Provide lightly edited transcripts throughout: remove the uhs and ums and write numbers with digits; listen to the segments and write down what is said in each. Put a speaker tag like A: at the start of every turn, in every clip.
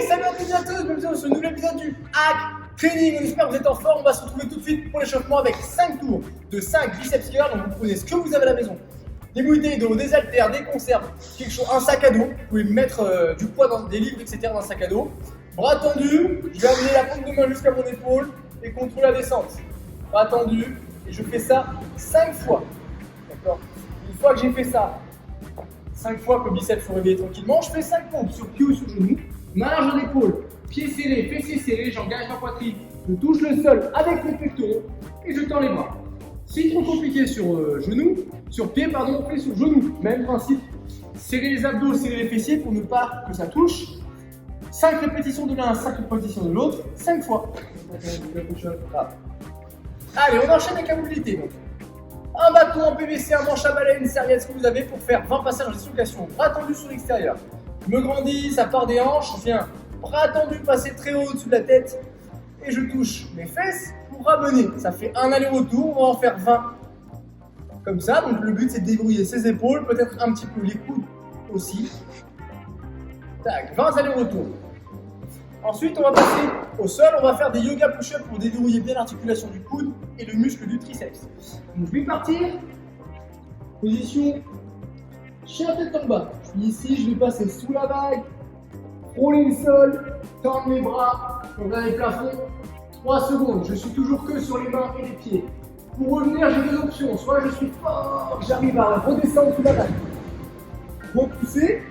A: salut à tous et à tous, bienvenue dans ce nouvel épisode du Hack Training. On espère que vous êtes en forme. On va se retrouver tout de suite pour l'échauffement avec 5 tours de 5 biceps curls. Donc vous prenez ce que vous avez à la maison, des bouteilles d'eau, des haltères, des conserves, quelque chose, un sac à dos. Vous pouvez mettre du poids dans des livres, etc. dans un sac à dos. Bras tendus, je vais amener la paume de main jusqu'à mon épaule et contrôle la descente. Bras tendus, et je fais ça 5 fois. D'accord. Une fois que j'ai fait ça 5 fois que le biceps soit réveillé tranquillement, je fais 5 pompes sur pied ou sur genou, main large d'épaule, pieds serrés, fessiers serrés, j'engage ma poitrine, je touche le sol avec mes pectoraux et je tends les bras. Si trop compliqué sur pied, fais sur genou, même principe. Serrer les abdos, serrer les fessiers pour ne pas que ça touche. 5 répétitions de l'un, 5 répétitions de l'autre, 5 fois. Allez, on enchaîne avec la mobilité. Donc. Un bâton en PVC, un manche à balai, une serviette, ce que vous avez pour faire 20 passages en dislocation. Bras tendu sur l'extérieur. Je me grandis, ça part des hanches, je viens bras tendu, passer très haut au-dessus de la tête et je touche mes fesses pour ramener. Ça fait un aller-retour, on va en faire 20. Comme ça, donc le but c'est de débrouiller ses épaules, peut-être un petit peu les coudes aussi. Tac, 20 allers-retours. Ensuite, on va passer au sol, on va faire des yoga push-ups pour déverrouiller bien l'articulation du coude et le muscle du triceps. Donc, je vais partir. Position chien tête en bas. Je suis ici, je vais passer sous la vague, frôler le sol, tendre mes bras, regarder le plafond. 3 secondes, je suis toujours que sur les mains et les pieds. Pour revenir, j'ai deux options. Soit je suis fort, j'arrive à redescendre sous la vague. Repousser.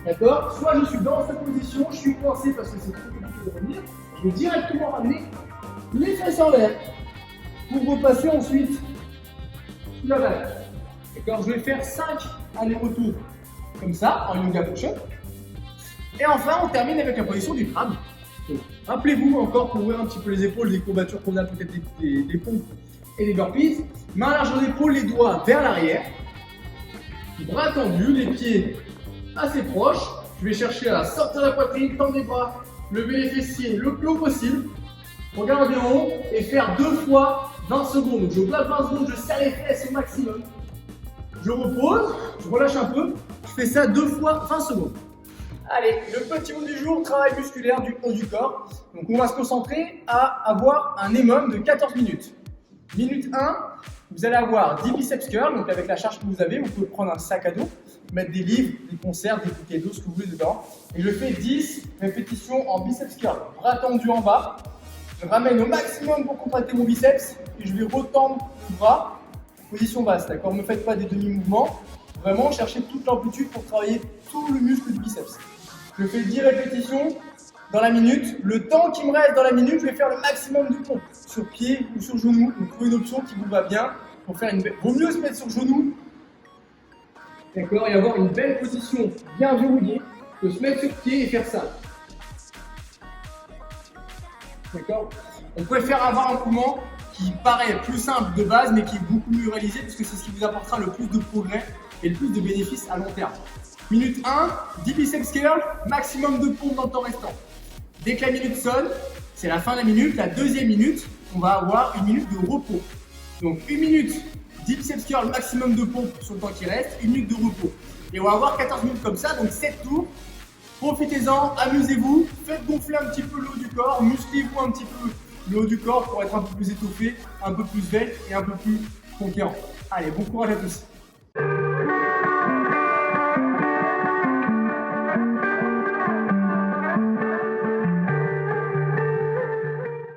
A: D'accord. Soit je suis dans cette position, je suis coincé parce que c'est trop compliqué de revenir. Je vais directement ramener les fesses en l'air pour repasser ensuite sous la vague. D'accord. Je vais faire 5 allers-retours comme ça en yoga push-up. Et enfin, on termine avec la position du crabe. Rappelez-vous encore pour ouvrir un petit peu les épaules, des courbatures qu'on a peut-être des pompes et des burpees. Main large d'épaule, les doigts vers l'arrière. Bras tendus, les pieds assez proche, je vais chercher à sortir la poitrine, tendre les bras, lever les fessiers le plus haut possible, regarder en haut et faire 2 fois 20 secondes. Donc je place 20 secondes, je serre les fesses au maximum, je repose, je relâche un peu, je fais ça 2 fois 20 secondes. Allez, le petit mot du jour, travail musculaire du haut du corps. Donc on va se concentrer à avoir un minimum de 14 minutes. Minute 1, vous allez avoir 10 biceps curls, donc avec la charge que vous avez, vous pouvez prendre un sac à dos, mettre des livres, des conserves, des bouteilles d'eau, ce que vous voulez dedans. Et je fais 10 répétitions en biceps curl. Bras tendu en bas. Je ramène au maximum pour contracter mon biceps et je vais retendre le bras. Position basse, d'accord? Ne faites pas des demi-mouvements. Vraiment, cherchez toute l'amplitude pour travailler tout le muscle du biceps. Je fais 10 répétitions dans la minute. Le temps qui me reste dans la minute, je vais faire le maximum de pompes sur pied ou sur genou. Donc, trouvez une option qui vous va bien pour faire une belle. Vaut mieux se mettre sur genou. D'accord, et avoir une belle position bien verrouillée, de se mettre sur pied et faire ça. D'accord. On préfère avoir un mouvement qui paraît plus simple de base, mais qui est beaucoup mieux réalisé, parce que c'est ce qui vous apportera le plus de progrès et le plus de bénéfices à long terme. Minute 1, 10 biceps curls, maximum de pompes dans le temps restant. Dès que la minute sonne, c'est la fin de la minute. La deuxième minute, on va avoir une minute de repos. Donc 1 minute, 10 biceps curls, maximum de pompes sur le temps qui reste, 1 minute de repos. Et on va avoir 14 minutes comme ça, donc 7 tours. Profitez-en, amusez-vous, faites gonfler un petit peu le haut du corps, musclez-vous un petit peu le haut du corps pour être un peu plus étoffé, un peu plus svelte et un peu plus conquérant. Allez, bon courage à tous.